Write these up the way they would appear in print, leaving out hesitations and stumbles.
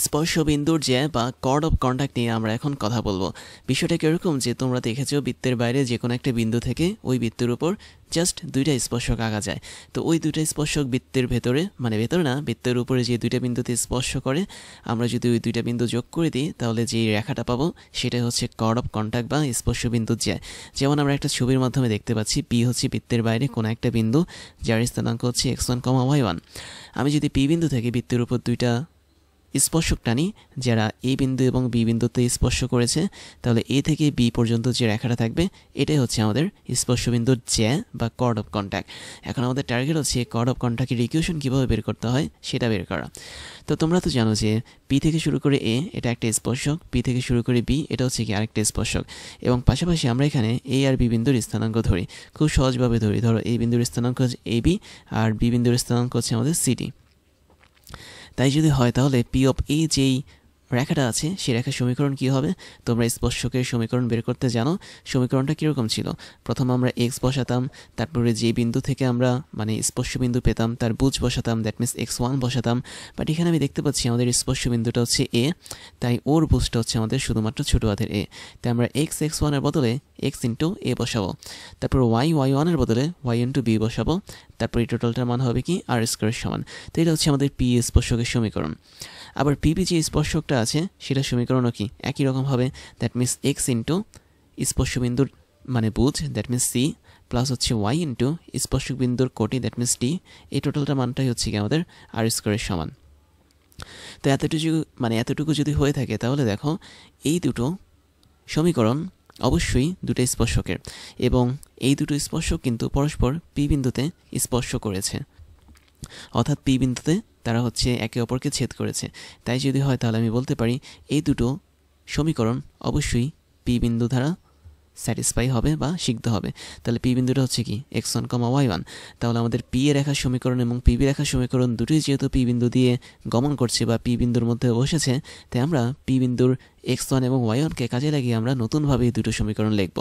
স্পর্শবিন্দুর জ্যা বা cord of contact নিয়ে আমরা এখন কথা বলবো। বিষয়টা কিরকম যে তোমরা দেখেছো বৃত্তের বাইরে যে কোনো একটা বিন্দু থেকে ওই বৃত্তের উপর জাস্ট দুইটা স্পর্শক আঁকা যায়। তো ওই দুইটা স্পর্শক বৃত্তের ভেতরে, মানে ভেতরে না, বৃত্তের উপরে যে দুইটা বিন্দুতে স্পর্শ করে, আমরা যদি ওই দুইটা বিন্দু যোগ করে দিই তাহলে যে রেখাটা পাবো সেটাই হচ্ছে কর্ড অফ কন্টাক্ট বা স্পর্শবিন্দুর জ্যা। যেমন আমরা একটা ছবির মাধ্যমে দেখতে পাচ্ছি পি হচ্ছে বৃত্তের বাইরে কোনো একটা বিন্দু যার স্থানাঙ্ক হচ্ছে x1, y1। আমি যদি পি বিন্দু থেকে বৃত্তের উপর দুইটা স্পর্শক টানি যারা এ বিন্দু এবং বি বিন্দুতে স্পর্শ করেছে, তাহলে এ থেকে বি পর্যন্ত যে রেখাটা থাকবে এটাই হচ্ছে আমাদের স্পর্শবিন্দুর জ্যা বা কর্ড অফ কন্টাক্ট। এখন আমাদের টার্গেট হচ্ছে কর্ড অফ কন্টাক্টের ইকুয়েশন কীভাবে বের করতে হয় সেটা বের করা। তো তোমরা তো জানো যে পি থেকে শুরু করে এ এটা একটা স্পর্শক, পি থেকে শুরু করে বি এটা হচ্ছে কি আরেকটা স্পর্শক, এবং পাশাপাশি আমরা এখানে এ আর বি বিন্দুর স্থানাঙ্ক ধরি, খুব সহজভাবে ধরি। ধরো এই বিন্দুর স্থানাঙ্ক হচ্ছে এ বি আর বি বিন্দুর স্থানাঙ্ক হচ্ছে আমাদের সিডি। তাই যদি হয় তাহলে পি অফ এ যেই রেখাটা আছে সেই রেখার সমীকরণ কী হবে? তোমরা স্পর্শকের সমীকরণ বের করতে জানো। সমীকরণটা কীরকম ছিল? প্রথম আমরা এক্স বসাতাম, তারপরে যে বিন্দু থেকে আমরা মানে স্পর্শবিন্দু পেতাম তার বুজ বসাতাম, দ্যাট মিনস x1 বসাতাম। বাট এখানে আমি দেখতে পাচ্ছি আমাদের স্পর্শবিন্দুটা হচ্ছে এ, তাই ওর বুজটা হচ্ছে আমাদের শুধুমাত্র ছোটো হাতের এ। তাই আমরা x1 এর বদলে x ইন্টু এ বসাবো, তারপর y1 এর বদলে y ইন্টু বি বসাবো, তারপর এই টোটালটার মান হবে কি আর স্কোয়ারের সমান। তো এটা হচ্ছে আমাদের পি স্পর্শকের সমীকরণ। আবার পিবি যে স্পর্শকটা আছে সেটা সমীকরণও কি একই রকম হবে, দ্যাট মিনস এক্স ইন্টু স্পর্শবিন্দুর মানে বুঝ, দ্যাট মিনস সি, প্লাস হচ্ছে ওয়াই ইন্টু স্পর্শক বিন্দুর কোটি, দ্যাট মিনস টি। এই টোটালটা মানটাই হচ্ছে কি আমাদের আর স্কোয়ারের সমান। তো এতটুকু যদি হয়ে থাকে তাহলে দেখো এই দুটো সমীকরণ অবশ্যই দুটো স্পর্শকের, এবং এই দুটো স্পর্শক কিন্তু পরস্পর পি বিন্দুতে স্পর্শ করেছে, অর্থাৎ পি বিন্দুতে তারা হচ্ছে একে অপরকে ছেদ করেছে। তাই যদি হয় তাহলে আমি বলতে পারি এই দুটো সমীকরণ অবশ্যই পি বিন্দু দ্বারা স্যাটিসফাই হবে বা সিদ্ধ হবে। তাহলে পি বিন্দুটা হচ্ছে কি x1, y1। তাহলে আমাদের পি এর রেখার সমীকরণ এবং পিবি রেখার সমীকরণ দুটোই যেহেতু পি বিন্দু দিয়ে গমন করছে বা পি বিন্দুর মধ্যে বসেছে, তাই আমরা পি বিন্দুর x1 এবং y1কে কাজে লাগিয়ে আমরা নতুনভাবে এই দুটো সমীকরণ লিখব।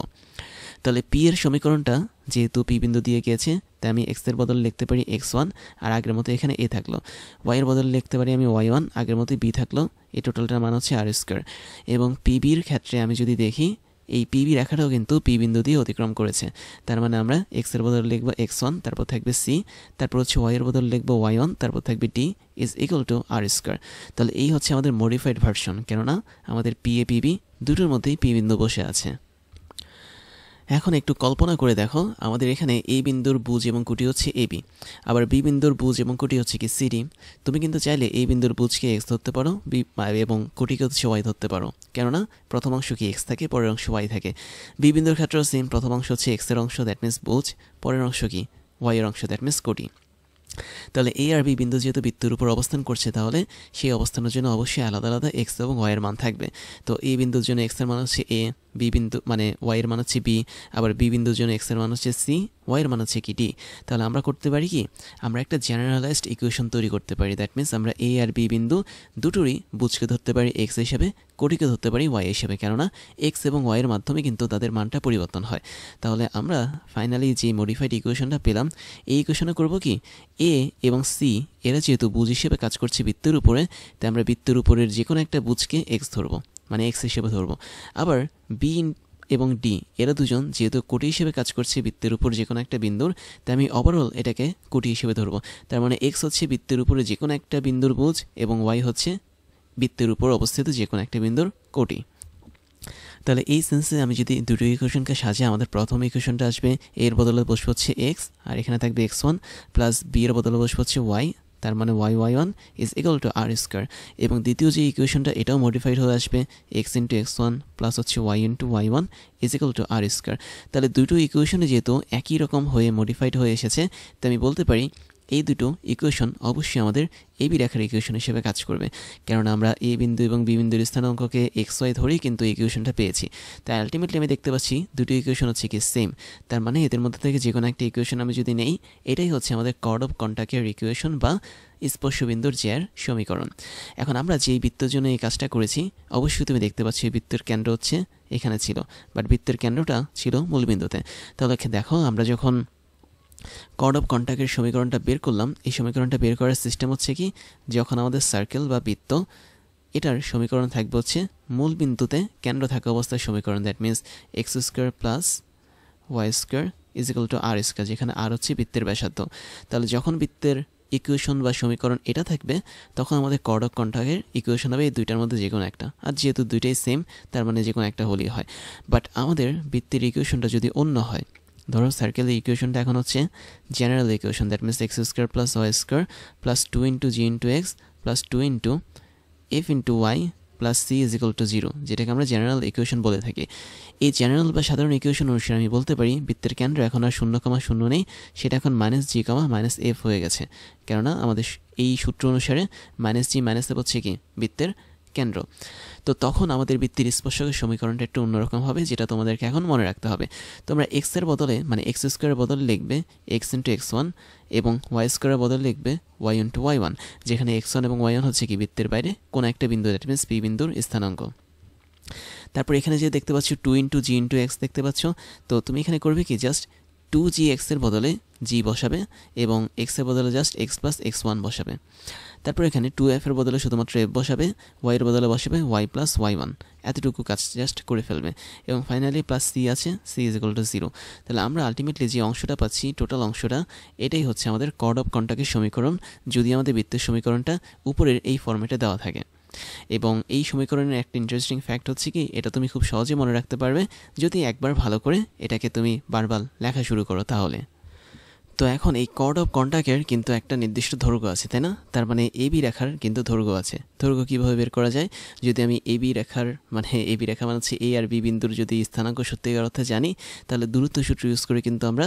তাহলে পি এর সমীকরণটা যেহেতু পি বিন্দু দিয়ে গিয়েছে তাই আমি এক্স এর বদলে লিখতে পারি x1 আর আগের মতো এখানে এ থাকলো, ওয়াই এর বদলে লিখতে পারি আমি y1 আগের মতোই বি থাকলো, এই টোটালটার মান হচ্ছে আর স্কোয়ার। এবং পিবির ক্ষেত্রে আমি যদি দেখি এই পিবি রেখাটাও কিন্তু পি বিন্দু দিয়ে অতিক্রম করেছে, তার মানে আমরা এক্স এর বদলে লিখবো x1, তারপর থাকবে সি, তারপর হচ্ছে ওয়াই এর বদলে লিখবো y1, তারপর থাকবে T is equal to R square. তাহলে এই হচ্ছে আমাদের মডিফাইড ভার্সন, কেননা আমাদের পি এ পিবি দুটোর মধ্যেই পি বিন্দু বসে আছে। এখন একটু কল্পনা করে দেখো আমাদের এখানে এ বিন্দুর বুজ এবং কুটি হচ্ছে এবি, আবার বি বিন্দুর বুজ এবং কুটি হচ্ছে কি সিডি। তুমি কিন্তু চাইলে এই বিন্দুর বুজকে এক্স ধরতে পারো এবং কুটিকে হচ্ছে ওয়াই ধরতে পারো, কেননা প্রথম অংশ কি এক্স থাকে, পরের অংশ ওয়াই থাকে। বি বিন্দুর ক্ষেত্রেও সেম, প্রথম অংশ হচ্ছে এক্সের অংশ, দ্যাট মিনস বুজ, পরের অংশ কি ওয়াই এর অংশ, দ্যাট মিনস কুটি। তাহলে এ আর বি বিন্দু যেহেতু বৃত্তের উপর অবস্থান করছে তাহলে সেই অবস্থানের জন্য অবশ্যই আলাদা আলাদা এক্স এবং ওয়াই এর মান থাকবে। তো এ বিন্দুর জন্য এক্স এর মান হচ্ছে এ, বি বিন্দু মানে ওয়াই এর মান হচ্ছে বি, আবার বি বিন্দুর জন্য এক্স এর মান হচ্ছে সি, ওয়াই এর মান হচ্ছে কি ডি। তাহলে আমরা করতে পারি কি, আমরা একটা জেনারেলাইজড ইকুয়েশন তৈরি করতে পারি, দ্যাট মিনস আমরা এ আর বি বিন্দু দুটোরই বুঝকে ধরতে পারি এক্স হিসেবে, কোটিকে ধরতে পারি ওয়াই হিসেবে, কেননা এক্স এবং ওয়াই এর মাধ্যমে কিন্তু তাদের মানটা পরিবর্তন হয়। তাহলে আমরা ফাইনালি যে মডিফাইড ইকুয়েশনটা পেলাম, এই ইকুয়েশনে করব কি, এ এবং সি এরা যেহেতু বুঝ হিসেবে কাজ করছে বৃত্তের উপরে, তাই আমরা বৃত্তের উপরের যে কোনো একটা বুঝকে এক্স ধরবো, মানে এক্স হিসেবে ধরবো। আবার বি এবং ডি এরা দুজন যেহেতু কোটি হিসেবে কাজ করছে বৃত্তের উপর যে কোনো একটা বিন্দুর, তাই আমি ওভারঅল এটাকে কোটি হিসেবে ধরবো। তার মানে এক্স হচ্ছে বৃত্তের উপরে যে কোনো একটা বিন্দুর বুঝ এবং ওয়াই হচ্ছে বৃত্তের উপর অবস্থিত যে কোনো একটা বিন্দুর কোটি। তাহলে এই সেন্সে আমি যদি দুটো ইকুয়েশনকে সাজিয়ে আমাদের প্রথম ইকুয়েশনটা আসবে এর বদলে বসবে হচ্ছে এক্স, আর এখানে থাকবে x1 প্লাস বি এর বদলে বসবে হচ্ছে ওয়াই, তার মানে y1 is equal to R square. এবং দ্বিতীয় যে ইকুয়েশনটা এটাও মডিফাইড হয়ে আসবে এক্স ইন্টু x1 প্লাস হচ্ছে y into y1 is equal to R square. তাহলে দুটো ইকুয়েশনে যেহেতু একই রকম হয়ে মডিফাইড হয়ে এসেছে, তাই আমি বলতে পারি এই দুটো ইকুয়েশন অবশ্যই আমাদের এবি রেখার ইকুয়েশন হিসেবে কাজ করবে, কেননা আমরা এ বিন্দু এবং বি বিন্দুর স্থানাঙ্ককে এক্স ওয়াই ধরেই কিন্তু ইকুয়েশনটা পেয়েছি। তাই আলটিমেটলি আমি দেখতে পাচ্ছি দুটো ইকুয়েশন হচ্ছে কি সেম, তার মানে এদের মধ্যে থেকে যে কোনো একটা ইকুয়েশন আমি যদি নেই, এটাই হচ্ছে আমাদের কর্ড অফ কন্টাক্টের ইকুয়েশন বা স্পর্শবিন্দুর জ্যার সমীকরণ। এখন আমরা যেই বৃত্তের জন্য এই কাজটা করেছি, অবশ্যই তুমি দেখতে পাচ্ছি বৃত্তের কেন্দ্র হচ্ছে এখানে ছিল, বাট বৃত্তের কেন্দ্রটা ছিল মূলবিন্দুতে। তাহলে দেখো আমরা যখন কর্ড অফ কন্টাক্টের সমীকরণটা বের করলাম, এই সমীকরণটা বের করার সিস্টেম হচ্ছে কি, যখন আমাদের সার্কেল বা বৃত্ত এটার সমীকরণ থাকবে হচ্ছে মূল বিন্দুতে কেন্দ্র থাকা অবস্থায় সমীকরণ, that means x square plus Y square is equal to R square, যেখানে আর হচ্ছে বৃত্তের ব্যাসার্ধ। তাহলে যখন বৃত্তের ইকুয়েশন বা সমীকরণ এটা থাকবে তখন আমাদের কর্ড অফ কন্টাক্টের ইকুয়েশন হবে এই দুইটার মধ্যে যে কোনো একটা, আর যেহেতু দুইটাই সেম তার মানে যে কোনো একটা হলেই হয়। বাট আমাদের বৃত্তের ইকুয়েশনটা যদি অন্য হয়, ধরো সার্কেলের ইকুয়েশনটা এখন হচ্ছে general equation, that means x square plus Y square plus 2 into G into x plus 2 into F into Y plus C is equal to 0, যেটাকে আমরা জেনারেল ইকুয়েশন বলে থাকি। এই জেনারেল বা সাধারণ ইকুয়েশন অনুসারে আমি বলতে পারি বৃত্তের কেন্দ্র এখন আর 0,0 নেই, সেটা এখন মাইনাস জি মাইনাস এফ হয়ে গেছে, কেননা আমাদের এই সূত্র অনুসারে মাইনাস জি মাইনাস এফ হচ্ছে কি বৃত্তের কেন্দ্র। তো তখন আমাদের বৃত্তের স্পর্শকের সমীকরণটা একটু অন্যরকম হবে, যেটা তোমাদেরকে এখন মনে রাখতে হবে। তোমরা এক্সের বদলে মানে এক্স স্কোয়ারের বদলে লিখবে এক্স ইন্টু এক্স ওয়ান এবং ওয়াই স্কোয়ারের বদলে লিখবে ওয়াই ইন্টু ওয়াই ওয়ান, যেখানে এক্স ওয়ান এবং ওয়াই ওয়ান হচ্ছে কি বৃত্তের বাইরে কোনো একটা বিন্দু, দ্যাট মিনস পি বিন্দুর স্থানাঙ্ক। তারপর এখানে যে দেখতে পাচ্ছ 2 ইন্টু জি ইন্টু এক্স দেখতে পাচ্ছ, তো তুমি এখানে করবে কি জাস্ট 2g এক্সের বদলে জি বসাবে এবং এক্সের বদলে just x plus X one বসাবে। তারপর এখানে 2f এর বদলে শুধুমাত্র f বসাবে, y এর বদলে বসাবে y প্লাস ওয়াই ওয়ান, এতটুকু কাজ জাস্ট করে ফেলবে এবং ফাইনালি প্লাস c আছে, c ইজ ইকুয়াল টু 0। তাহলে আমরা আলটিমেটলি যে অংশটা পাচ্ছি টোটাল অংশটা, এটাই হচ্ছে আমাদের কর্ড অফ কন্টাক্টের সমীকরণ, যদি আমাদের বৃত্তের সমীকরণটা উপরের এই ফর্মেটে দেওয়া থাকে। এবং এই সমীকরণের একটা ইন্টারেস্টিং ফ্যাক্ট হচ্ছে কি, এটা তুমি খুব সহজে মনে রাখতে পারবে যদি একবার ভালো করে এটাকে তুমি বারবার লেখা শুরু করো তাহলে। তো এখন এই কর্ড অফ কন্টাক্টের কিন্তু একটা নির্দিষ্ট দৈর্ঘ্য আছে, তাই না? তার মানে এবি রেখার কিন্তু দৈর্ঘ্য আছে। দৈর্ঘ্য কীভাবে বের করা যায়? যদি আমি এবি রেখার এবি রেখা মানে হচ্ছে এ আর বি বিন্দুর যদি স্থানাঙ্ক সত্যিকার অর্থে জানি, তাহলে দূরত্ব সূত্র ইউজ করে কিন্তু আমরা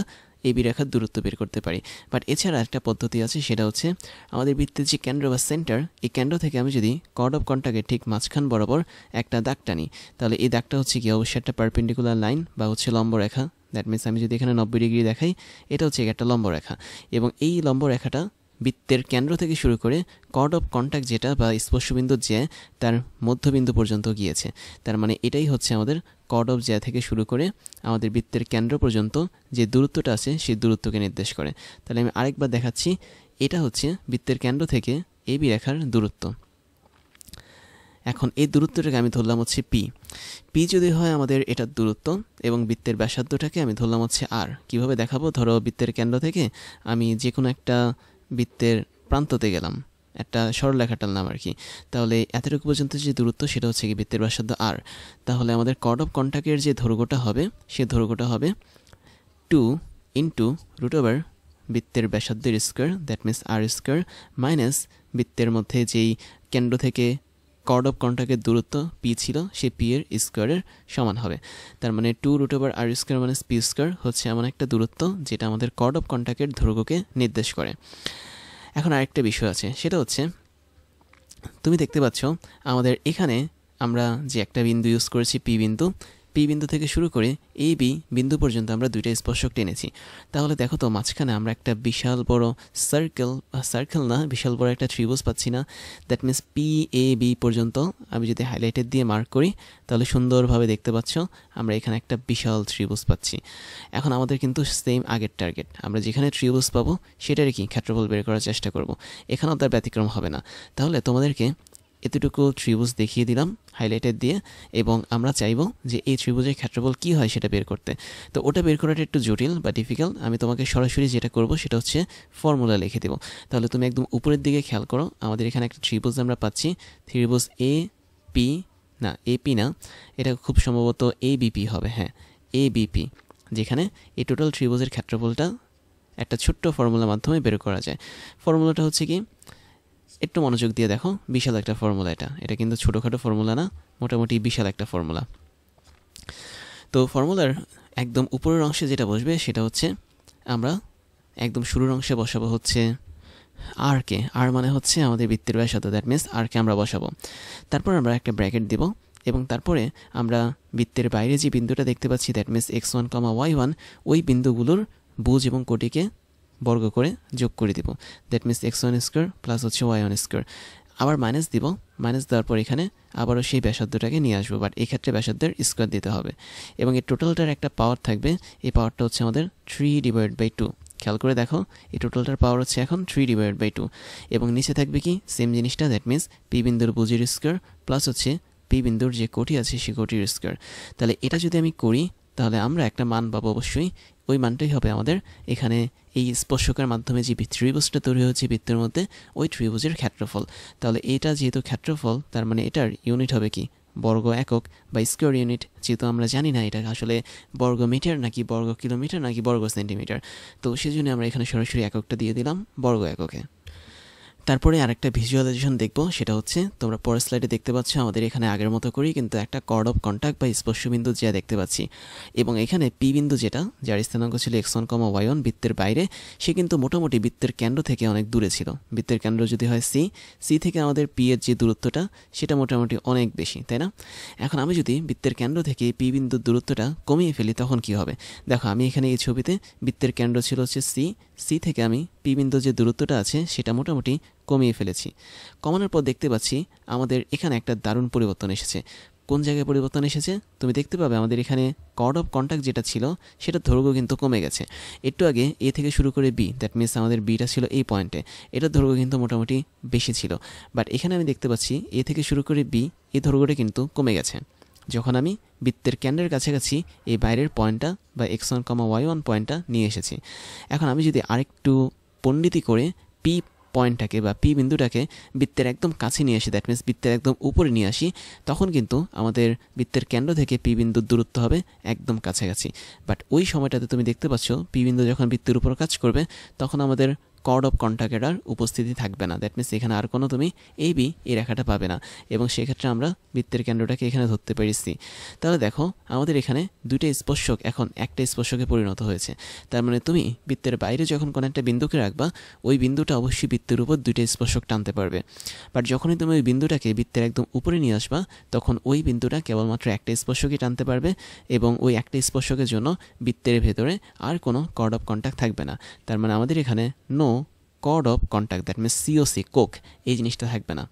এবি রেখার দূরত্ব বের করতে পারি। বাট এছাড়া একটা পদ্ধতি আছে, সেটা হচ্ছে আমাদের বৃত্তের যে কেন্দ্র বা সেন্টার, এই কেন্দ্র থেকে আমি যদি কর্ড অফ কন্টাক্টের ঠিক মাঝখান বরাবর একটা দাগ টানি, তাহলে এই দাগটা হচ্ছে কি অবশ্যই একটা পারপেন্ডিকুলার লাইন বা হচ্ছে লম্ব রেখা। দ্যাট মিনস আমি যদি এখানে 90 ডিগ্রি দেখাই, এটা হচ্ছে একটা লম্ব রেখা এবং এই লম্ব রেখাটা বৃত্তের কেন্দ্র থেকে শুরু করে কর্ড অফ কন্টাক্ট যেটা বা স্পর্শবিন্দু যে তার মধ্যবিন্দু পর্যন্ত গিয়েছে। তার মানে এটাই হচ্ছে আমাদের কর্ড অফ জ্যা থেকে শুরু করে আমাদের বৃত্তের কেন্দ্র পর্যন্ত যে দূরত্বটা আছে সেই দূরত্বকে নির্দেশ করে। তাহলে আমি আরেকবার দেখাচ্ছি, এটা হচ্ছে বৃত্তের কেন্দ্র থেকে এবি রেখার দূরত্ব। এখন এই দূরত্বটাকে আমি ধরলাম হচ্ছে পি যদি হয় আমাদের এটার দূরত্ব এবং বৃত্তের ব্যাসার্ধটাকে আমি ধরলাম হচ্ছে আর। কিভাবে দেখাবো? ধরো বৃত্তের কেন্দ্র থেকে আমি যে কোনো একটা বৃত্তের প্রান্ততে গেলাম, একটা সরলরেখা টানলাম আর কি, তাহলে এতটুকু পর্যন্ত যে দূরত্ব সেটা হচ্ছে কি বৃত্তের ব্যাসার্ধ আর। তাহলে আমাদের কর্ড অফ কন্টাক্টের যে দৈর্ঘ্যটা হবে, সে দৈর্ঘ্যটা হবে 2 ইন্টু রুট ওভার বৃত্তের ব্যাসার্ধের square, that means r square, minus বৃত্তের মধ্যে যেই কেন্দ্র থেকে কর্ড অফ কন্টাক্টের দূরত্ব পি ছিল, সে পি এর স্কোয়ারের সমান হবে। তার মানে 2 রুট ওভার আর স্কোয়ার মাইনাস পি স্কোয়ার হচ্ছে এমন একটা দূরত্ব যেটা আমাদের কর্ড অফ কন্টাক্টের দৈর্ঘ্যকে নির্দেশ করে। এখন আরেকটা বিষয় আছে, সেটা হচ্ছে তুমি দেখতে পাচ্ছ আমাদের এখানে আমরা যে একটা বিন্দু ইউজ করেছি পি বিন্দু থেকে শুরু করে এই বি বিন্দু পর্যন্ত আমরা দুইটা স্পর্শক টেনেছি। তাহলে দেখো তো মাঝখানে আমরা একটা বিশাল বড় সার্কেল না, বিশাল বড় একটা ত্রিভুজ পাচ্ছি না? That means P A B পর্যন্ত আমি যদি হাইলাইটেড দিয়ে মার্ক করি, তাহলে সুন্দরভাবে দেখতে পাচ্ছ আমরা এখানে একটা বিশাল ত্রিভুজ পাচ্ছি। এখন আমাদের কিন্তু সেম আগের টার্গেট, আমরা যেখানে ত্রিভুজ পাবো সেটার কি ক্ষেত্রফল বের করার চেষ্টা করব। এখানেও তার ব্যতিক্রম হবে না। তাহলে তোমাদেরকে এতটুকু ত্রিভুজ দেখিয়ে দিলাম হাইলাইটেড দিয়ে, এবং আমরা চাইবো যে এই ত্রিভুজের ক্ষেত্রফল কী হয় সেটা বের করতে। তো ওটা বের করাটা একটু জটিল বা ডিফিকাল্ট। আমি তোমাকে সরাসরি যেটা করব সেটা হচ্ছে ফর্মুলা লিখে দেবো। তাহলে তুমি একদম উপরের দিকে খেয়াল করো, আমাদের এখানে একটা ত্রিভুজ আমরা পাচ্ছি, ত্রিভুজ এপি না, এটা খুব সম্ভবত এবিপি হবে, হ্যাঁ এবিপি, যেখানে এই টোটাল ত্রিভুজের ক্ষেত্রফলটা একটা ছোট্ট ফর্মুলার মাধ্যমে বের করা যায়। ফর্মুলাটা হচ্ছে কি, একটু মনোযোগ দিয়ে দেখো, বিশাল একটা ফর্মুলা। এটা কিন্তু ছোটোখাটো ফর্মুলা না, মোটামুটি বিশাল একটা ফর্মুলা। তো ফর্মুলার একদম উপরের অংশে যেটা বসবে সেটা হচ্ছে আমরা একদম শুরুর অংশে বসাবো হচ্ছে আরকে। আর মানে হচ্ছে আমাদের বৃত্তের ব্যাসার্ধ, দ্যাট মিনস আরকে আমরা বসাবো। তারপর আমরা একটা ব্র্যাকেট দিব এবং তারপরে আমরা বৃত্তের বাইরে যে বিন্দুটা দেখতে পাচ্ছি, দ্যাট মিনস x1, y1, ওই বিন্দুগুলোর ভুজ এবং কোটিকে বর্গ করে যোগ করে দিব। That means x1 square plus হচ্ছে y1 স্কোয়ার। আবার মাইনাস দিব, মাইনাস দেওয়ার পর এখানে আবারও সেই ব্যাসার্ধটাকে নিয়ে আসবো, বাট এই ক্ষেত্রে ব্যাসার্ধের স্কোয়ার দিতে হবে। এবং এই টোটালটার একটা পাওয়ার থাকবে, এই পাওয়ারটা হচ্ছে আমাদের 3/2, খেয়াল করে দেখো এই টোটালটার পাওয়ার হচ্ছে এখন 3/2 এবং নিচে থাকবে কি সেম জিনিসটা, দ্যাট মিনস পি বিন্দুর বুঝির স্কোয়ার প্লাস হচ্ছে পি বিন্দুর যে কোটি আছে সেই কোটির স্কোয়ার। তাহলে এটা যদি আমি করি তাহলে আমরা একটা মান পাবো, অবশ্যই ওই মানটাই হবে আমাদের এখানে এই স্পর্শকের মাধ্যমে যে ত্রিভুজটা তৈরি হচ্ছে বৃত্তের মধ্যে ওই ত্রিভুজের ক্ষেত্রফল। তাহলে এটা যেহেতু ক্ষেত্রফল তার মানে এটার ইউনিট হবে কি বর্গ একক বা স্কোয়ার ইউনিট, যেহেতু আমরা জানি না এটা আসলে বর্গ মিটার নাকি বর্গ কিলোমিটার নাকি বর্গ সেন্টিমিটার, তো সেজন্য আমরা এখানে সরাসরি এককটা দিয়ে দিলাম বর্গ এককে। তারপরে আরেকটা ভিজুয়ালাইজেশন দেখব, সেটা হচ্ছে তোমরা পরের স্লাইডে দেখতে পাচ্ছ আমাদের এখানে আগের মতো করেই কিন্তু একটা কর্ড অফ কন্টাক্ট বা স্পর্শবিন্দু যা দেখতে পাচ্ছি, এবং এখানে পি বিন্দু যেটা যার স্থানাঙ্ক ছিল x1, y1 বৃত্তের বাইরে, সে কিন্তু মোটামুটি বৃত্তের কেন্দ্র থেকে অনেক দূরে ছিল। বৃত্তের কেন্দ্র যদি হয় সি থেকে আমাদের পি এর যে দূরত্বটা সেটা মোটামুটি অনেক বেশি, তাই না? এখন আমি যদি বৃত্তের কেন্দ্র থেকে পি বিন্দুর দূরত্বটা কমিয়ে ফেলি তখন কি হবে? দেখো আমি এখানে এই ছবিতে বৃত্তের কেন্দ্র ছিল হচ্ছে সি থেকে আমি পি বিন্দুর যে দূরত্বটা আছে সেটা মোটামুটি কমিয়ে ফেলেছি। কমানোর পর দেখতে পাচ্ছি আমাদের এখানে একটা দারুণ পরিবর্তন এসেছে। কোন জায়গায় পরিবর্তন এসেছে তুমি দেখতে পাবে, আমাদের এখানে কর্ড অফ কন্টাক্ট যেটা ছিল সেটা দৈর্ঘ্য কিন্তু কমে গেছে। একটু আগে এ থেকে শুরু করে বি, দ্যাট মিনস আমাদের বিটা ছিল এই পয়েন্টে, এটার দৈর্ঘ্য কিন্তু মোটামুটি বেশি ছিল, বাট এখানে আমি দেখতে পাচ্ছি এ থেকে শুরু করে বি এই দৈর্ঘ্যটা কিন্তু কমে গেছে যখন আমি বৃত্তের কেন্দ্রের কাছাকাছি এই বাইরের পয়েন্টটা বা x1, y1 পয়েন্টটা নিয়ে এসেছি। এখন আমি যদি আরেকটু পণ্ডিতি করে পি পয়েন্টটাকে বা পি বিন্দুটাকে বৃত্তের একদম কাছে নিয়ে আসি, দ্যাট মিনস বৃত্তের একদম উপরে নিয়ে আসি, তখন কিন্তু আমাদের বৃত্তের কেন্দ্র থেকে পি বিন্দুর দূরত্ব হবে একদম কাছাকাছি। বাট ওই সময়টাতে তুমি দেখতে পাচ্ছ পি বিন্দু যখন বৃত্তের উপর কাজ করবে তখন আমাদের কর্ড অফ কন্টাক্টের আর উপস্থিতি থাকবে না, দ্যাট মিনস এখানে আর কোনো তুমি এই রেখাটা পাবে না, এবং সেক্ষেত্রে আমরা বৃত্তের কেন্দ্রটাকে এখানে ধরতে পেরেছি। তাহলে দেখো আমাদের এখানে দুইটা স্পর্শক এখন একটা স্পর্শকে পরিণত হয়েছে। তার মানে তুমি বৃত্তের বাইরে যখন কোনো একটা বিন্দুকে রাখবা ওই বিন্দুটা অবশ্যই বৃত্তের উপর দুইটা স্পর্শক টানতে পারবে, বাট যখনই তুমি ওই বিন্দুটাকে বৃত্তের একদম উপরে নিয়ে আসবা তখন ওই বিন্দুটা কেবলমাত্র একটা স্পর্শকই টানতে পারবে, এবং ওই একটা স্পর্শকের জন্য বৃত্তের ভেতরে আর কোনো কর্ড অফ কন্টাক্ট থাকবে না। তার মানে আমাদের এখানে no chord of contact, that means COC কোক এই জিনিসটা থাকবে না।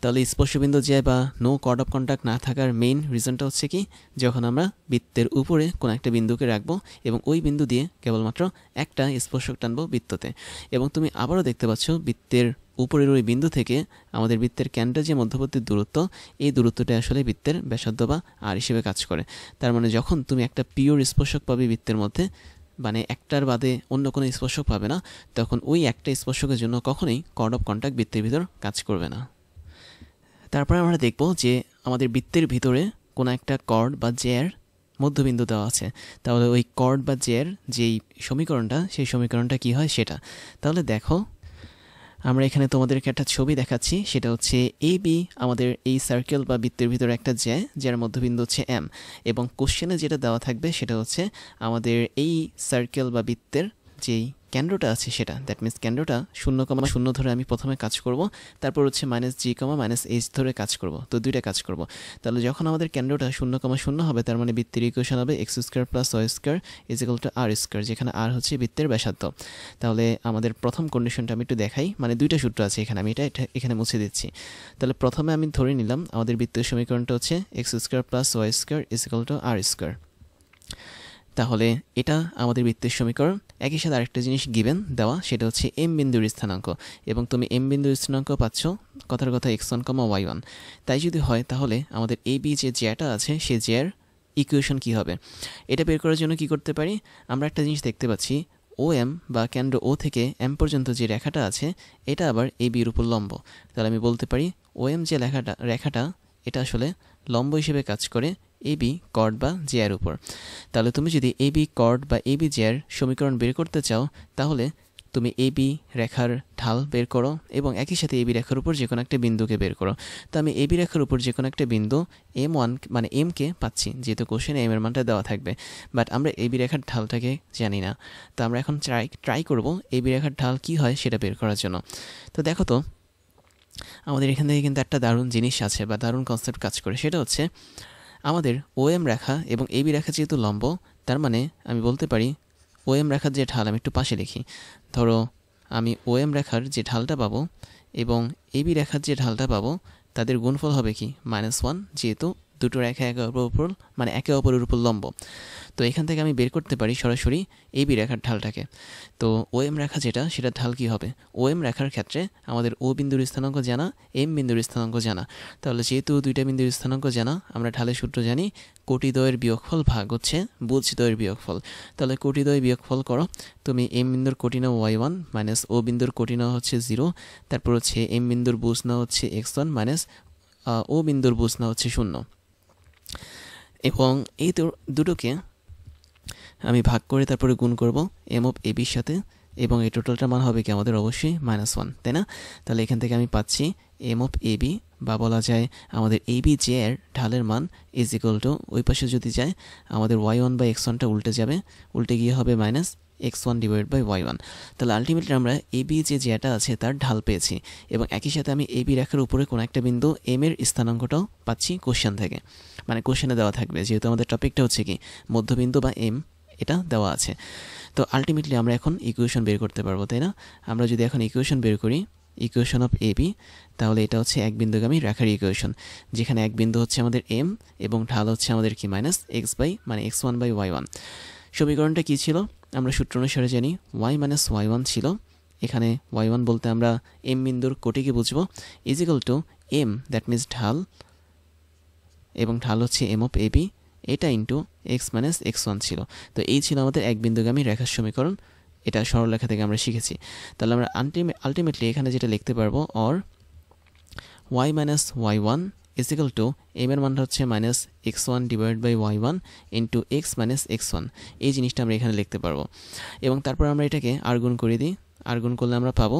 তাহলে স্পর্শবিন্দু যে বা নো কর্ড অফ কন্টাক্ট না থাকার মেইন রিজনটা হচ্ছে কি, যখন আমরা বৃত্তের উপরে কোনো একটা বিন্দুকে রাখবো এবং ওই বিন্দু দিয়ে কেবলমাত্র একটা স্পর্শক টানবো বৃত্ততে, এবং তুমি আবারও দেখতে পাচ্ছ বৃত্তের উপরের ওই বিন্দু থেকে আমাদের বৃত্তের কেন্দ্রের যে মধ্যবর্তী দূরত্ব এই দূরত্বটা আসলে বৃত্তের ব্যাসার্ধ বা আর হিসেবে কাজ করে। তার মানে যখন তুমি একটা পিওর স্পর্শক পাবে বৃত্তের মধ্যে, মানে একটার বাদে অন্য কোনো স্পর্শক পাবে না, তখন ওই একটা স্পর্শকের জন্য কখনোই কর্ড অফ কন্টাক্ট বৃত্তের ভিতর কাজ করবে না। তারপরে আমরা দেখব যে আমাদের বৃত্তের ভিতরে কোনো একটা কর্ড বা জ্যার মধ্যবিন্দু দেওয়া আছে, তাহলে ওই কর্ড বা জ্যার যেই সমীকরণটা সেই সমীকরণটা কি হয় সেটা। তাহলে দেখো আমরা এখানে তোমাদেরকে একটা ছবি দেখাচ্ছি, সেটা হচ্ছে এ বি আমাদের এই সার্কেল বা বৃত্তের ভিতরে একটা জ্যা যার মধ্যবিন্দু হচ্ছে এম, এবং কোশ্চেনে যেটা দেওয়া থাকবে সেটা হচ্ছে আমাদের এই সার্কেল বা বৃত্তের যেই কেন্দ্রটা আছে সেটা, দ্যাট মিনস কেন্দ্রটা 0,0 ধরে আমি প্রথমে কাজ করব, তারপর হচ্ছে -g,-h ধরে কাজ করব, তো দুইটা কাজ করব। তাহলে যখন আমাদের কেন্দ্রটা 0,0 হবে তার মানে বৃত্তের ইকুয়েশন হবে x² + y² = r², যেখানে r হচ্ছে বৃত্তের ব্যাসার্ধ। তাহলে আমাদের প্রথম কন্ডিশনটা আমি একটু দেখাই, মানে দুইটা সূত্র আছে এখানে, আমি এটা এখানে মুছে দিচ্ছি। তাহলে প্রথমে আমি ধরে নিলাম আমাদের বৃত্তের সমীকরণটা হচ্ছে x² + y² = r²। তাহলে এটা আমাদের বৃত্তের সমীকরণ। একই সাথে আরেকটা জিনিস গিভেন দেওয়া, সেটা হচ্ছে এম বিন্দুর স্থানাঙ্ক, এবং তুমি এম বিন্দুর স্থানাঙ্ক পাচ্ছ কথার কথা x1, y1। তাই যদি হয় তাহলে আমাদের এ বি যে জ্যাটা আছে সেই জ্যার ইকুয়েশন কি হবে, এটা বের করার জন্য কি করতে পারি, আমরা একটা জিনিস দেখতে পাচ্ছি ও এম বা কেন্দ্র ও থেকে এম পর্যন্ত যে রেখাটা আছে এটা আবার এ বির উপর লম্ব। তাহলে আমি বলতে পারি ও এম যে রেখাটা এটা আসলে লম্ব হিসেবে কাজ করে এ বি কর্ড বা জেয়ার উপর। তাহলে তুমি যদি এ বি কর্ড বা এ বি জেয়ার সমীকরণ বের করতে চাও তাহলে তুমি এ বি রেখার ঢাল বের করো এবং একই সাথে এ বি রেখার উপর যে কোনো একটা বিন্দুকে বের করো। তো আমি এ বি রেখার উপর যে কোনো একটা বিন্দু M1 মানে এমকে পাচ্ছি, যেহেতু কোশ্চেনে এম এর মানটা দেওয়া থাকবে, বাট আমরা এ বি রেখার ঢালটাকে জানি না। তো আমরা এখন ট্রাই করব এ বি রেখার ঢাল কী হয় সেটা বের করার জন্য। তো দেখো তো আমাদের এখান থেকে কিন্তু একটা দারুণ জিনিস আছে বা দারুণ কনসেপ্ট কাজ করে, সেটা হচ্ছে আমাদের ও এম রেখা এবং এ বি রেখা যেহেতু লম্ব, তার মানে আমি বলতে পারি ও এম রেখার যে ঢাল, আমি একটু পাশে লিখি, ধরো আমি ও এম রেখার যে ঢালটা পাবো এবং এ বি রেখার যে ঢালটা পাবো তাদের গুণফল হবে কি -1, যেহেতু দুটো রেখা একে অপরের উপর লম্ব। তো এখান থেকে আমি বের করতে পারি সরাসরি এবি রেখার ঢালটাকে। তো ওএম রেখা যেটা, সেটা ঢাল কী হবে? ওএম রেখার ক্ষেত্রে আমাদের ও বিন্দুর স্থানাঙ্ক জানা, এম বিন্দুর স্থানাঙ্ক জানা। তাহলে যেহেতু দুইটা বিন্দুর স্থানাঙ্ক জানা, আমরা ঢালের সূত্র জানি কোটিদ্বয়ের বিয়োগফল ভাগ হচ্ছে বুজদ্বয়ের বিয়োগফল। তাহলে কোটিদ্বয় বিয়োগফল করো, তুমি এম বিন্দুর কোটি নাও y1 মাইনাস ও বিন্দুর কোটি নাও হচ্ছে 0, তারপর হচ্ছে এম বিন্দুর বুজ নাও হচ্ছে x1 মাইনাস ও বিন্দুর বুজ নাও হচ্ছে 0। এবং এই দুটোকে আমি ভাগ করে তারপরে গুণ করব এম অফ এবির সাথে, এবং এই টোটালটার মান হবে কি আমাদের অবশ্যই -1, তাই না? তাহলে এখান থেকে আমি পাচ্ছি এম অফ এবি, বা বলা যায় আমাদের এবি জে এর ঢালের মান ইজ ইকুয়াল টু, ওই পাশে যদি যায় আমাদের y1 বাই x1টা উল্টে যাবে, উল্টে গিয়ে হবে -x1 ডিভাইড বাই y1। তাহলে আলটিমেটলি আমরা এবি যে যেটা আছে তার ঢাল পেয়েছি, এবং একই সাথে আমি এবি রেখার উপরে কোনো একটা বিন্দু এম এর স্থানাঙ্কটাও পাচ্ছি কোশ্চেন থেকে, মানে কোশ্চেনে দেওয়া থাকবে, যেহেতু আমাদের টপিকটা হচ্ছে কি মধ্যবিন্দু বা এম, এটা দেওয়া আছে। তো আলটিমেটলি আমরা এখন ইকুয়েশন বের করতে পারবো, তাই না? আমরা যদি এখন ইকুয়েশন বের করি, ইকুয়েশন অফ এবি, তাহলে এটা হচ্ছে এক বিন্দুগামী রেখার ইকুয়েশন, যেখানে এক বিন্দু হচ্ছে আমাদের এম এবং ঢাল হচ্ছে আমাদের কি x1 বাই y1। সমীকরণটা কি ছিল? আমরা সূত্র অনুসারে জানি y মাইনাস y1 ছিল, এখানে y1 বলতে আমরা এম বিন্দুর কোটিকে বুঝবো, is equal to m, that means ঢাল, এবং ঢাল হচ্ছে এম অফ এবি, এটা ইন্টু এক্স মাইনাস x1 ছিল। তো এই ছিল আমাদের এক বিন্দুগামী রেখার সমীকরণ, এটা সরলরেখা থেকে আমরা শিখেছি। তাহলে আমরা আলটিমেটলি এখানে যেটা লিখতে পারবো, or y minus y1 is equal to m এর মানটা হচ্ছে -x1 divide by y1 into x minus x1, এই জিনিসটা আমরা এখানে লিখতে পারবো। এবং তারপর আমরা এটাকে আরগুণ করে দিই, আরগুণ করলে আমরা পাবো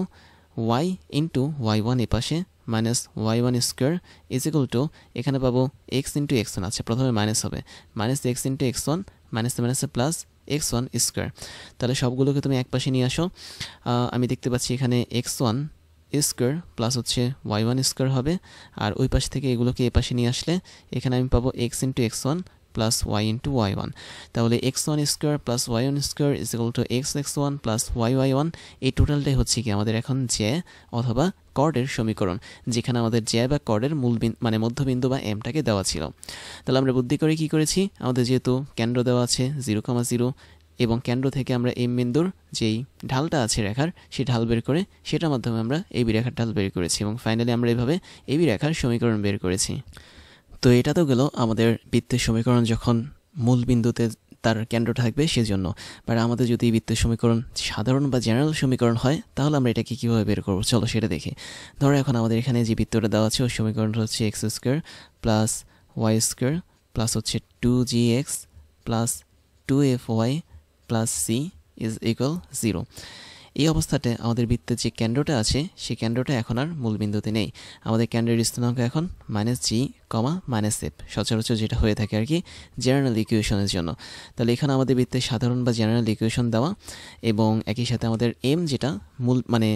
y ইন্টু y1 এ পাশে minus y1 square is equal two, এখানে পাবো x ইন্টু x1, আচ্ছা প্রথমে মাইনাস হবে, মাইনাস এক্স ইন্টু x1, মাইনাসে মাইনাসে প্লাস x1 স্কোয়ার। তাহলে সবগুলোকে তুমি এক পাশে নিয়ে আসো, আমি দেখতে পাচ্ছি এখানে x1 স্কোয়ার প্লাস হচ্ছে y1 স্কোয়ার হবে, আর ওই পাশ থেকে এগুলোকে এ পাশে নিয়ে আসলে এখানে আমি পাবো x into x1 plus y into y1। তাহলে x1 square plus y1 square is equal two x1 plus y1। এই টোটালটাই হচ্ছে কি আমাদের এখন জ্যা অথবা কর্ডের সমীকরণ, যেখানে আমাদের জ্যা বা কর্ডের মানে মধ্যবিন্দু বা এমটাকে দেওয়া ছিল। তাহলে আমরা বুদ্ধি করে কি করেছি, আমাদের যেহেতু কেন্দ্র দেওয়া আছে 0,0, এবং কেন্দ্র থেকে আমরা এম বিন্দুর যেই ঢালটা আছে রেখার, সেই ঢাল বের করে সেটার মাধ্যমে আমরা এবি রেখার ঢাল বের করেছি, এবং ফাইনালি আমরা এভাবে এবি রেখার সমীকরণ বের করেছি। তো এটা তো গেল আমাদের বৃত্তের সমীকরণ যখন মূল বিন্দুতে তার কেন্দ্র থাকবে সেজন্য। বাট আমাদের যদি বৃত্তের সমীকরণ সাধারণ বা জেনারেল সমীকরণ হয়, তাহলে আমরা এটাকে কীভাবে বের করবো, চলো সেটা দেখি। ধরো এখন আমাদের এখানে যে বৃত্তটা দেওয়া আছে ওই সমীকরণটা হচ্ছে x square plus Y square plus হচ্ছে 2gx plus 2fy plus C is equal 0। এই অবস্থাতে আমাদের বৃত্তের যে কেন্দ্রটা আছে সেই কেন্দ্রটা এখন আর মূল বিন্দুতে নেই, আমাদের কেন্দ্রের স্থানাঙ্ক এখন -g, -f, সচরাচর যেটা হয়ে থাকে আর কি জেনারেল ইকুয়েশনের জন্য। তাহলে এখানে আমাদের বৃত্তের সাধারণ বা জেনারেল ইকুয়েশন দেওয়া, এবং একই সাথে আমাদের এম যেটা মূল মানে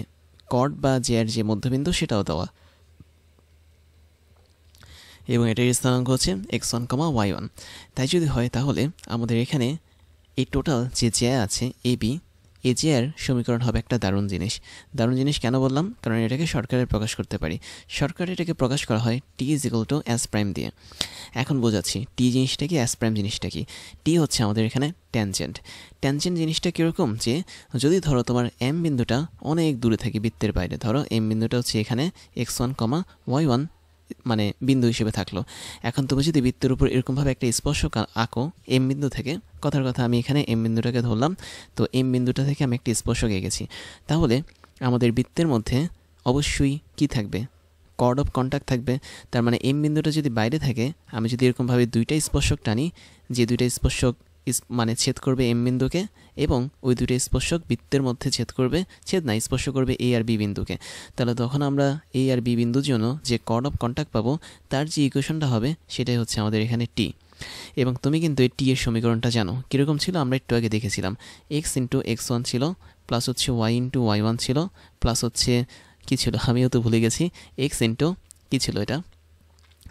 কর্ড বা জের যে মধ্যবিন্দু সেটাও দেওয়া, এবং এটার স্থানাঙ্ক হচ্ছে x1, y1। তাই যদি হয় তাহলে আমাদের এখানে এই টোটাল যে জ্যা আছে এবি, এই জ্যার সমীকরণ হবে একটা দারুণ জিনিস। দারুণ জিনিস কেন বললাম, কারণ এটাকে শর্টকাটে প্রকাশ করতে পারি। শর্টকাটে এটাকে প্রকাশ করা হয় T is equal to S prime দিয়ে। এখন বোঝাচ্ছি টি জিনিসটা কি, এস প্রাইম জিনিসটা কি। টি হচ্ছে আমাদের এখানে ট্যানজেন্ট। ট্যানজেন্ট জিনিসটা কীরকম, যে যদি ধরো তোমার এম বিন্দুটা অনেক দূরে থাকে বৃত্তের বাইরে, ধরো এম বিন্দুটা হচ্ছে এখানে x1, y1 মানে বিন্দু হিসেবে থাকলো। এখন তুমি যদি বৃত্তের উপর এরকমভাবে একটা স্পর্শক আঁকো এম বিন্দু থেকে, কথার কথা আমি এখানে এম বিন্দুটাকে ধরলাম, তো এম বিন্দুটা থেকে আমি একটা স্পর্শক এঁকেছি, তাহলে আমাদের বৃত্তের মধ্যে অবশ্যই কি থাকবে, কর্ড অফ কন্টাক্ট থাকবে। তার মানে এম বিন্দুটা যদি বাইরে থাকে, আমি যদি এরকমভাবে দুইটা স্পর্শক টানি, যে দুইটা স্পর্শক মানে ছেদ করবে এম বিন্দুকে, এবং ওই দুইটা স্পর্শক বৃত্তের মধ্যে স্পর্শ করবে এ আর বি বিন্দুকে, তাহলে তখন আমরা এ আর বি বিন্দুর জন্য যে কর্ড অফ কন্টাক্ট পাবো তার যে ইকুয়েশনটা হবে সেটাই হচ্ছে আমাদের এখানে টি। এবং তুমি কিন্তু এই টি এর সমীকরণটা জানো কীরকম ছিল, আমরা একটু আগে দেখেছিলাম এক্স ইন্টু x1 ছিল, প্লাস হচ্ছে ওয়াই ইন্টু y1 ছিল, প্লাস হচ্ছে কী ছিল আমিও তো ভুলে গেছি, এক্স ইন্টু কী ছিল এটা,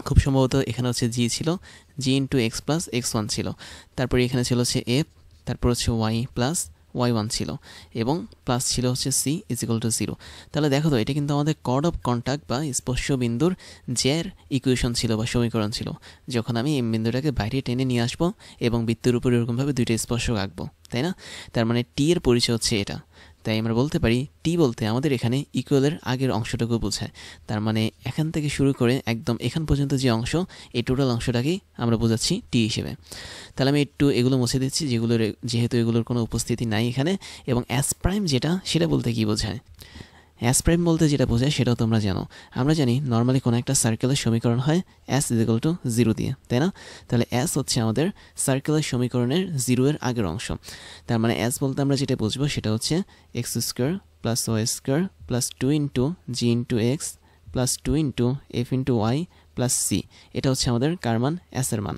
খুব সম্ভবত এখানে হচ্ছে জি ছিল, জি ইন্টু এক্স প্লাস x1 ছিল, তারপরে এখানে ছিল হচ্ছে এফ, তারপর হচ্ছে ওয়াই প্লাস y1 ছিল এবং প্লাস ছিল হচ্ছে c ইজ ইকুয়াল টু 0। তাহলে দেখো তো এটা কিন্তু আমাদের কর্ড অফ কন্টাক্ট বা স্পর্শ বিন্দুর জ্যার ইকুয়েশন ছিল বা সমীকরণ ছিল, যখন আমি এম বিন্দুটাকে বাইরে টেনে নিয়ে আসবো এবং বৃত্তের উপর এরকমভাবে দুইটা স্পর্শক আঁকবো, তাই না? তার মানে টি এর পরিচয় হচ্ছে এটা। তাই আমরা বলতে পারি টি বলতে আমাদের এখানে ইকুয়ালের আগের অংশটুকু বোঝায়। তার মানে এখান থেকে শুরু করে একদম এখান পর্যন্ত যে অংশ, এই টোটাল অংশটাকেই আমরা বোঝাচ্ছি টি হিসেবে। তাহলে আমি একটু এগুলো মুছে দিচ্ছি যেহেতু এগুলোর কোনো উপস্থিতি নাই এখানে। এবং এস প্রাইম যেটা, সেটা বলতে কি বোঝায়? এস প্রাইম বলতে যেটা বোঝায় সেটাও তোমরা জানো। আমরা জানি নর্মালি কোনো একটা সার্কেলের সমীকরণ হয় এস ইজ ইকুয়াল টু 0 দিয়ে, তাই না? তাহলে এস হচ্ছে আমাদের সার্কেলের সমীকরণের 0 এর আগের অংশ। তার মানে এস বলতে আমরা যেটা বুঝবো সেটা হচ্ছে x square plus Y square plus 2 into জি into x plus 2 into F into Y plus C. এটা হচ্ছে আমাদের কার মান? এস এর মান।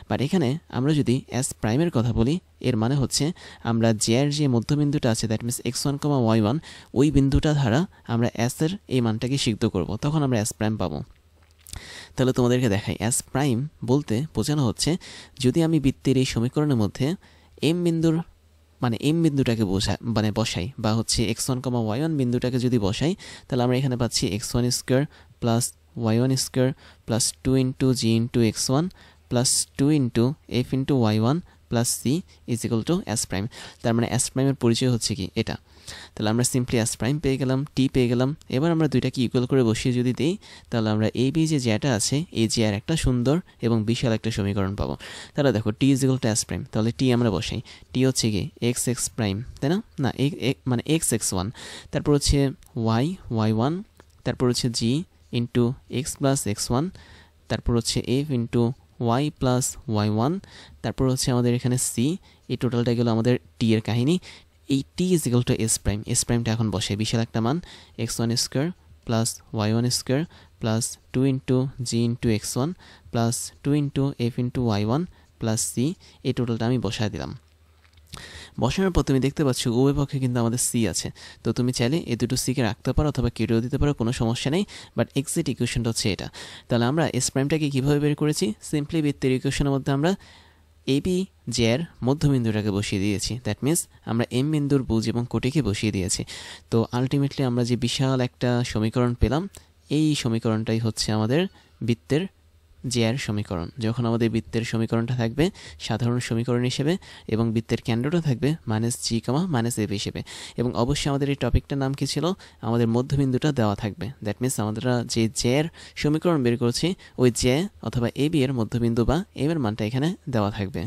বাট এখানে আমরা যদি এস প্রাইমের কথা বলি, এর মানে হচ্ছে আমরা জের যে মধ্যবিন্দুটা আছে, দ্যাট মিনস x1, y1, ওই বিন্দুটা দ্বারা আমরা এস এর এই মানটাকে সিদ্ধ করব, তখন আমরা এস প্রাইম পাবো। তাহলে তোমাদেরকে দেখাই, এস প্রাইম বলতে বোঝানো হচ্ছে যদি আমি বৃত্তের এই সমীকরণের মধ্যে এম বিন্দুটাকে বসাই, বা হচ্ছে x1, y1 বিন্দুটাকে যদি বসাই, তাহলে আমরা এখানে পাচ্ছি x1 square plus y1 square plus 2 into G into x1 plus 2 into F into y1 plus C is equal to S prime. তার মানে এস প্রাইমের পরিচয় হচ্ছে কি এটা। তাহলে আমরা সিম্পলি এস প্রাইম পেয়ে গেলাম, টি পেয়ে গেলাম। এবার আমরা দুইটাকে ইকুয়াল করে বসিয়ে যদি দিই, তাহলে আমরা এই বি যে জ্যাটা আছে, এই জ্যার একটা সুন্দর এবং বিশাল একটা সমীকরণ পাবো। তাহলে দেখো T is equal to S prime, তাহলে টি আমরা বসাই। টি হচ্ছে কি এক্স এক্স প্রাইম, তাই না? না, মানে এক্স এক্স ওয়ান, তারপর হচ্ছে ওয়াই ওয়ান, তারপর হচ্ছে G into x plus X one, তারপর হচ্ছে F into Y plus Y one, তারপর হচ্ছে আমাদের এখানে সি। এই টোটালটা গেল আমাদের টি এর কাহিনী। এই T is equal to S prime. S প্রাইমটা এখন বসে বিশাল একটা মান, x1 square plus y1 square plus 2 into জি into x1 plus 2 into F into y1 plus C. এই টোটালটা আমি বসায় দিলাম। বসানোর পর তুমি দেখতে পাচ্ছ উভয় পক্ষে কিন্তু আমাদের সি আছে। তো তুমি চাইলে এই দুটো সিকে রাখতে পারো অথবা কেটেও দিতে পারো, কোনো সমস্যা নেই। বাট এক্সাক্ট ইকুয়েশনটা হচ্ছে এটা। তাহলে আমরা এস প্রাইমটাকে কীভাবে বের করেছি? সিম্পলি বৃত্তের ইকুয়েশনের মধ্যে আমরা এবি জের মধ্যবিন্দুটাকে বসিয়ে দিয়েছি। দ্যাট মিনস আমরা এম বিন্দুর বুজ এবং কোটিকে বসিয়ে দিয়েছি। তো আলটিমেটলি আমরা যে বিশাল একটা সমীকরণ পেলাম, এই সমীকরণটাই হচ্ছে আমাদের বৃত্তের জের সমীকরণ। যখন আমাদের বৃত্তের সমীকরণটা থাকবে সাধারণ সমীকরণ হিসেবে এবং বৃত্তের কেন্দ্রটা থাকবে মাইনাস জি কামা মাইনাস এফ হিসেবে, এবং অবশ্যই আমাদের এই টপিকটার নাম কি ছিল? আমাদের মধ্যবিন্দুটা দেওয়া থাকবে। দ্যাট মিনস আমরা যে জের সমীকরণ বের করছি, ওই জে অথবা এ বি এর মধ্যবিন্দু বা এম এর মানটা এখানে দেওয়া থাকবে।